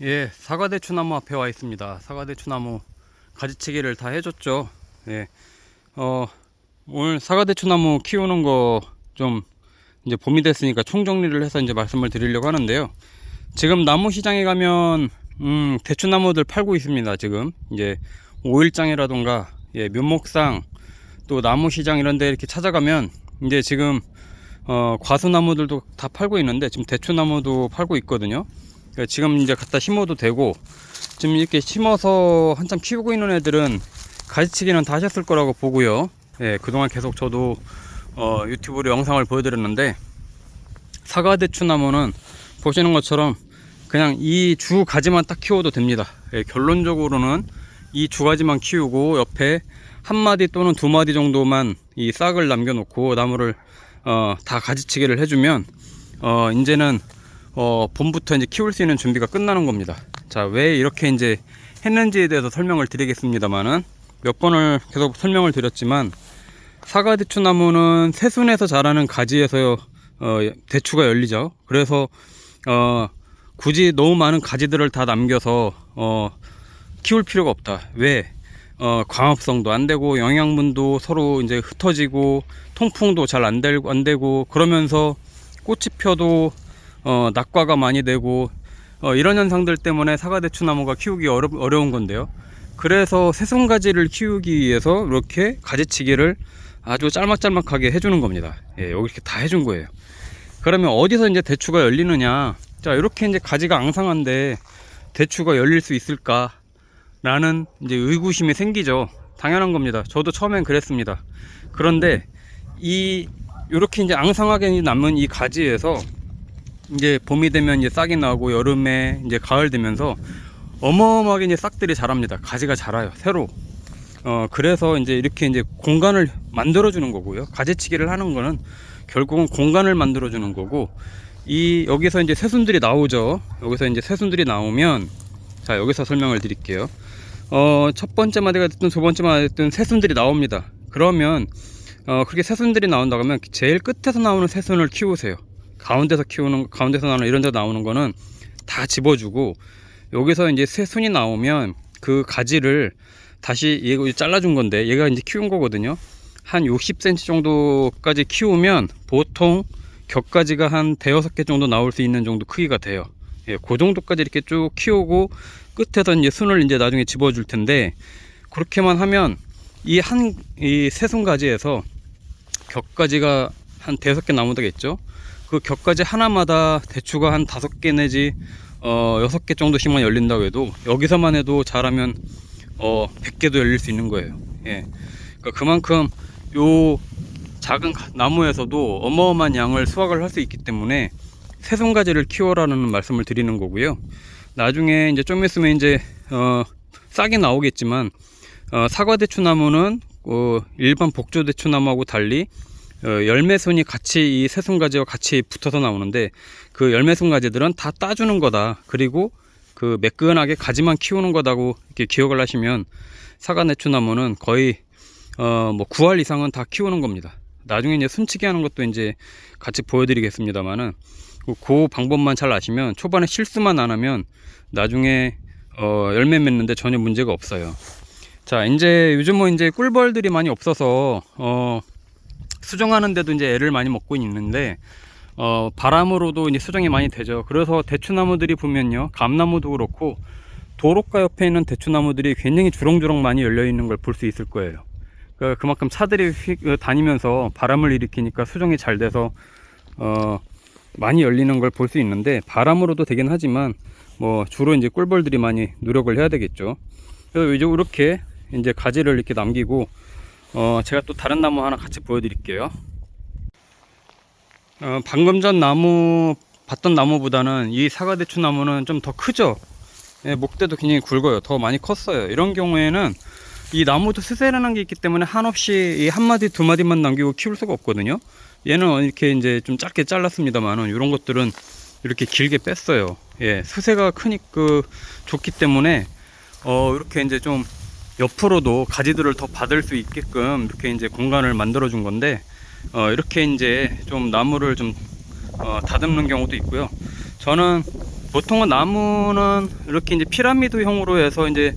예, 사과대추나무 앞에 와 있습니다. 사과대추나무 가지치기를 다 해줬죠. 예, 오늘 사과대추나무 키우는 거 좀 이제 봄이 됐으니까 총정리를 해서 이제 말씀을 드리려고 하는데요. 지금 나무 시장에 가면 대추나무들 팔고 있습니다. 지금 이제 오일장이라던가 예, 묘목상 또 나무 시장 이런 데 이렇게 찾아가면 이제 지금 과수나무들도 다 팔고 있는데 지금 대추나무도 팔고 있거든요. 지금 이제 갖다 심어도 되고, 지금 이렇게 심어서 한참 키우고 있는 애들은 가지치기는 다 하셨을 거라고 보고요. 예, 그동안 계속 저도 유튜브로 영상을 보여드렸는데, 사과대추나무는 보시는 것처럼 그냥 이 주 가지만 딱 키워도 됩니다. 예, 결론적으로는 이 주 가지만 키우고 옆에 한 마디 또는 두 마디 정도만 이 싹을 남겨놓고 나무를 다 가지치기를 해주면 이제는 봄부터 이제 키울 수 있는 준비가 끝나는 겁니다. 자, 왜 이렇게 이제 했는지에 대해서 설명을 드리겠습니다만은, 몇 번을 계속 설명을 드렸지만, 사과대추나무는 새순에서 자라는 가지에서 대추가 열리죠. 그래서 굳이 너무 많은 가지들을 다 남겨서 키울 필요가 없다. 왜? 광합성도 안 되고 영양분도 서로 이제 흩어지고 통풍도 잘 안 되고 그러면서 꽃이 펴도 낙과가 많이 되고 이런 현상들 때문에 사과대추나무가 키우기 어려운 건데요. 그래서 새순가지를 키우기 위해서 이렇게 가지치기를 아주 짤막짤막하게 해주는 겁니다. 예, 여기 이렇게 다 해준 거예요. 그러면 어디서 이제 대추가 열리느냐? 자, 이렇게 이제 가지가 앙상한데 대추가 열릴 수 있을까? 라는 이제 의구심이 생기죠. 당연한 겁니다. 저도 처음엔 그랬습니다. 그런데 이렇게 이제 앙상하게 남은 이 가지에서 이제 봄이 되면 이제 싹이 나고, 여름에 이제 가을 되면서 어마어마하게 이제 싹들이 자랍니다. 가지가 자라요, 새로. 그래서 이제 이렇게 이제 공간을 만들어 주는 거고요. 가지치기를 하는 거는 결국은 공간을 만들어 주는 거고, 여기서 이제 새순들이 나오죠. 여기서 이제 새순들이 나오면, 자, 여기서 설명을 드릴게요. 첫 번째 마디가 됐든 두 번째 마디가 됐든 새순들이 나옵니다. 그러면 그렇게 새순들이 나온다고 하면 제일 끝에서 나오는 새순을 키우세요. 가운데서 나오는, 이런 데 나오는 거는 다 집어주고, 여기서 이제 새순이 나오면 그 가지를 다시 얘가 잘라준 건데, 얘가 이제 키운 거거든요. 한 60cm 정도까지 키우면 보통 격가지가 한 대여섯 개 정도 나올 수 있는 정도 크기가 돼요. 예, 그 정도까지 이렇게 쭉 키우고 끝에서 이제 순을 이제 나중에 집어줄 텐데, 그렇게만 하면 이 새순 가지에서 격가지가 한 대여섯 개 나오겠죠. 그 격가지 하나마다 대추가 한 5개 내지 6개 정도씩만 열린다고 해도, 여기서만 해도 잘하면 100개도 열릴 수 있는 거예요. 예. 그러니까 그만큼 요 작은 나무에서도 어마어마한 양을 수확을 할 수 있기 때문에 새순가지를 키워라는 말씀을 드리는 거고요. 나중에 이제 좀 있으면 이제 싹이 나오겠지만, 사과대추나무는 일반 복조대추나무하고 달리 열매순이 같이 이 새순가지와 같이 붙어서 나오는데, 그 열매순가지들은 다 따주는 거다. 그리고 그 매끈하게 가지만 키우는 거다고 이렇게 기억을 하시면, 사과대추나무는 거의 뭐 9알 이상은 다 키우는 겁니다. 나중에 이제 순치기 하는 것도 이제 같이 보여드리겠습니다만은, 그 방법만 잘 아시면, 초반에 실수만 안 하면 나중에 열매 맺는데 전혀 문제가 없어요. 자, 이제 요즘은 이제 꿀벌들이 많이 없어서 수정하는데도 이제 애를 많이 먹고 있는데, 바람으로도 이제 수정이 많이 되죠. 그래서 대추나무들이 보면요, 감나무도 그렇고 도로가 옆에 있는 대추나무들이 굉장히 주렁주렁 많이 열려 있는 걸 볼 수 있을 거예요. 그만큼 차들이 다니면서 바람을 일으키니까 수정이 잘 돼서 많이 열리는 걸 볼 수 있는데, 바람으로도 되긴 하지만 뭐 주로 이제 꿀벌들이 많이 노력을 해야 되겠죠. 그래서 이제 이렇게 이제 가지를 이렇게 남기고, 제가 또 다른 나무 하나 같이 보여드릴게요. 방금 전 나무 봤던 나무보다는 이 사과대추 나무는 좀 더 크죠. 예, 목대도 굉장히 굵어요. 더 많이 컸어요. 이런 경우에는 이 나무도 스세라는 게 있기 때문에 한없이 이 한 마디 두 마디만 남기고 키울 수가 없거든요. 얘는 이렇게 이제 좀 짧게 잘랐습니다만은, 이런 것들은 이렇게 길게 뺐어요. 예, 스세가 좋기 때문에 이렇게 이제 좀 옆으로도 가지들을 더 받을 수 있게끔 이렇게 이제 공간을 만들어 준 건데, 이렇게 이제 좀 나무를 좀 다듬는 경우도 있고요. 저는 보통은 나무는 이렇게 이제 피라미드형으로 해서 이제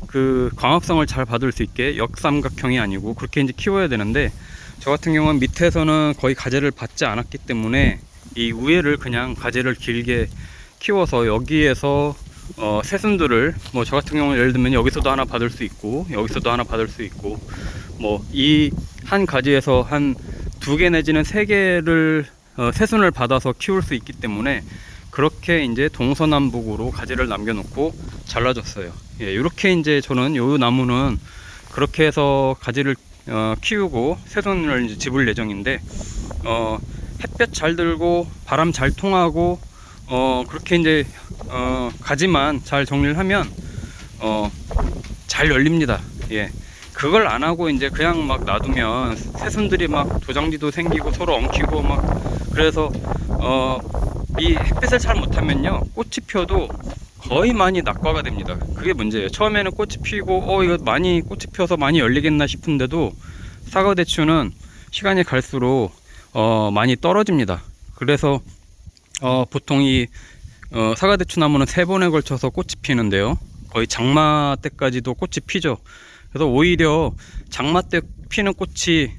그 광합성을 잘 받을 수 있게 역삼각형이 아니고 그렇게 이제 키워야 되는데, 저 같은 경우는 밑에서는 거의 가지를 받지 않았기 때문에 이 위에를 그냥 가지를 길게 키워서 여기에서 새순들을 뭐 저 같은 경우는 예를 들면 여기서도 하나 받을 수 있고 여기서도 하나 받을 수 있고 뭐 이 한 가지에서 한 2개 내지는 3개를 새순을 받아서 키울 수 있기 때문에 그렇게 이제 동서남북으로 가지를 남겨놓고 잘라줬어요. 예, 이렇게 이제 저는 요 나무는 그렇게 해서 가지를 키우고 새순을 이제 집을 예정인데, 햇볕 잘 들고 바람 잘 통하고 그렇게 이제 가지만 잘 정리를 하면 잘 열립니다. 예. 그걸 안 하고 이제 그냥 막 놔두면 새순들이 막 도장지도 생기고 서로 엉키고 막, 그래서 이 햇빛을 잘 못하면요 꽃이 피어도 거의 많이 낙과가 됩니다. 그게 문제예요. 처음에는 꽃이 피고 이거 많이 꽃이 피어서 많이 열리겠나 싶은데도 사과대추는 시간이 갈수록 많이 떨어집니다. 그래서 보통 이 사과대추 나무는 3번에 걸쳐서 꽃이 피는데요, 거의 장마 때까지도 꽃이 피죠. 그래서 오히려 장마 때 피는 꽃이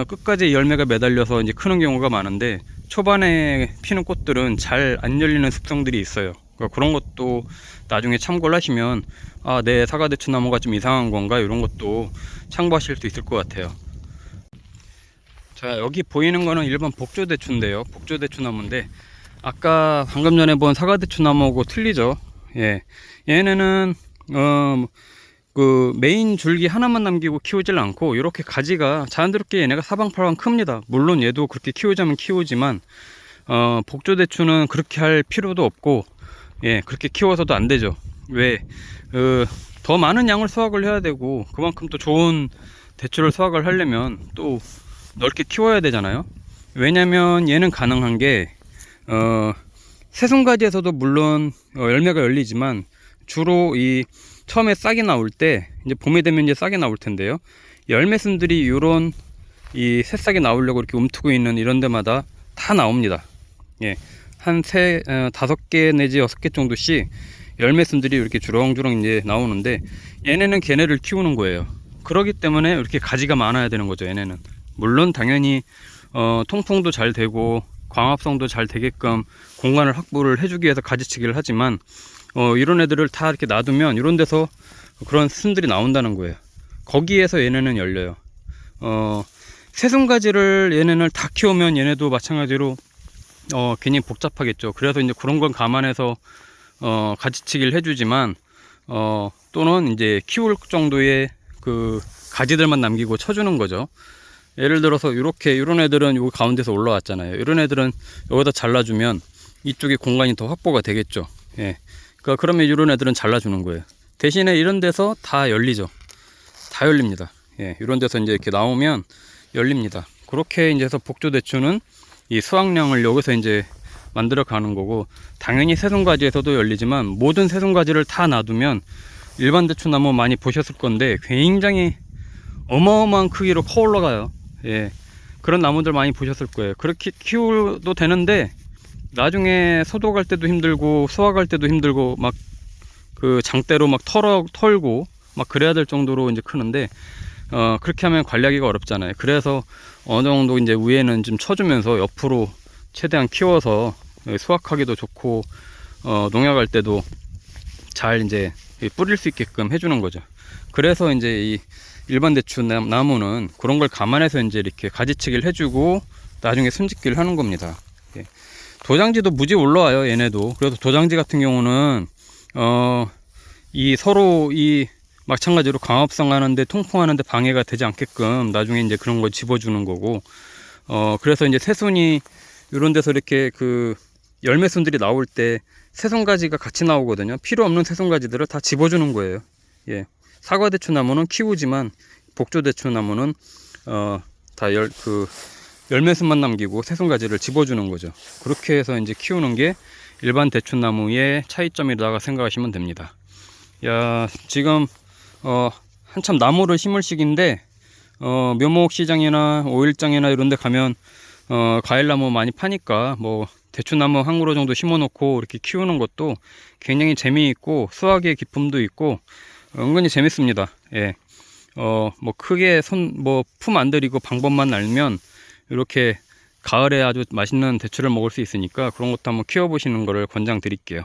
끝까지 열매가 매달려서 이제 크는 경우가 많은데, 초반에 피는 꽃들은 잘 안 열리는 습성들이 있어요. 그러니까 그런 것도 나중에 참고를 하시면 내 사과대추 나무가 좀 이상한 건가, 이런 것도 참고하실 수 있을 것 같아요. 자, 여기 보이는 거는 일반 복조대추인데요, 복조대추 나무인데 아까 방금 전에 본 사과대추 나무하고 틀리죠. 예, 얘네는 그 메인 줄기 하나만 남기고 키우질 않고 이렇게 가지가 자연스럽게 얘네가 사방팔방 큽니다. 물론 얘도 그렇게 키우자면 키우지만 복조대추는 그렇게 할 필요도 없고, 예, 그렇게 키워서도 안 되죠. 왜? 더 많은 양을 수확을 해야 되고 그만큼 또 좋은 대추를 수확을 하려면 또 넓게 키워야 되잖아요. 왜냐면 얘는 가능한 게 새순가지에서도 물론 열매가 열리지만 주로 이 처음에 싹이 나올 때, 이제 봄이 되면 이제 싹이 나올 텐데요, 열매순들이 요런 이 새싹이 나오려고 이렇게 움트고 있는 이런 데마다 다 나옵니다. 예, 한 5개 내지 6개 정도씩 열매순들이 이렇게 주렁주렁 이제 나오는데, 얘네는 걔네를 키우는 거예요. 그러기 때문에 이렇게 가지가 많아야 되는 거죠. 얘네는 물론 당연히 통풍도 잘 되고 광합성도 잘 되게끔 공간을 확보를 해주기 위해서 가지치기를 하지만 이런 애들을 다 이렇게 놔두면 이런 데서 그런 순들이 나온다는 거예요. 거기에서 얘네는 열려요. 새순가지를 얘네를 다 키우면 얘네도 마찬가지로 괜히 복잡하겠죠. 그래서 이제 그런 건 감안해서 가지치기를 해주지만 또는 이제 키울 정도의 그 가지들만 남기고 쳐주는 거죠. 예를 들어서 이렇게 이런 애들은 요 가운데서 올라왔잖아요. 이런 애들은 여기다 잘라주면 이쪽에 공간이 더 확보가 되겠죠. 예. 그러면 이런 애들은 잘라주는 거예요. 대신에 이런 데서 다 열리죠. 다 열립니다. 예, 이런 데서 이제 이렇게 나오면 열립니다. 그렇게 이제 해서 복조대추는 이 수확량을 여기서 이제 만들어 가는 거고, 당연히 새순가지에서도 열리지만 모든 새순가지를 다 놔두면 일반 대추나무 많이 보셨을 건데 굉장히 어마어마한 크기로 커 올라가요. 예, 그런 나무들 많이 보셨을 거예요. 그렇게 키워도 되는데 나중에 소독할 때도 힘들고 수확할 때도 힘들고 막 그 장대로 막 털고 막 그래야 될 정도로 이제 크는데 그렇게 하면 관리하기가 어렵잖아요. 그래서 어느 정도 이제 위에는 좀 쳐주면서 옆으로 최대한 키워서 수확하기도 좋고 농약할 때도 잘 이제 뿌릴 수 있게끔 해주는 거죠. 그래서 이제 이 일반 대추 나무는 그런 걸 감안해서 이제 이렇게 가지치기를 해주고 나중에 순짓기를 하는 겁니다. 예. 도장지도 무지 올라와요, 얘네도. 그래서 도장지 같은 경우는 이 서로 이 마찬가지로 광합성 하는데 통풍하는데 방해가 되지 않게끔 나중에 이제 그런 걸 집어주는 거고, 그래서 이제 새순이 이런 데서 이렇게 그 열매순들이 나올 때 새순가지가 같이 나오거든요. 필요 없는 새순가지들을 다 집어주는 거예요. 예. 사과대추 나무는 키우지만 복조대추 나무는 다 열매순만 남기고 새순가지를 집어주는 거죠. 그렇게 해서 이제 키우는 게 일반 대추나무의 차이점이라고 생각하시면 됩니다. 야, 지금 한참 나무를 심을 시기인데 묘목시장이나 오일장이나 이런 데 가면 과일나무 많이 파니까 뭐 대추나무 한 그루 정도 심어 놓고 이렇게 키우는 것도 굉장히 재미있고 수확의 기쁨도 있고 은근히 재밌습니다. 예. 뭐 크게 품 안 들이고 방법만 알면 이렇게 가을에 아주 맛있는 대추를 먹을 수 있으니까 그런 것도 한번 키워보시는 거를 권장드릴게요.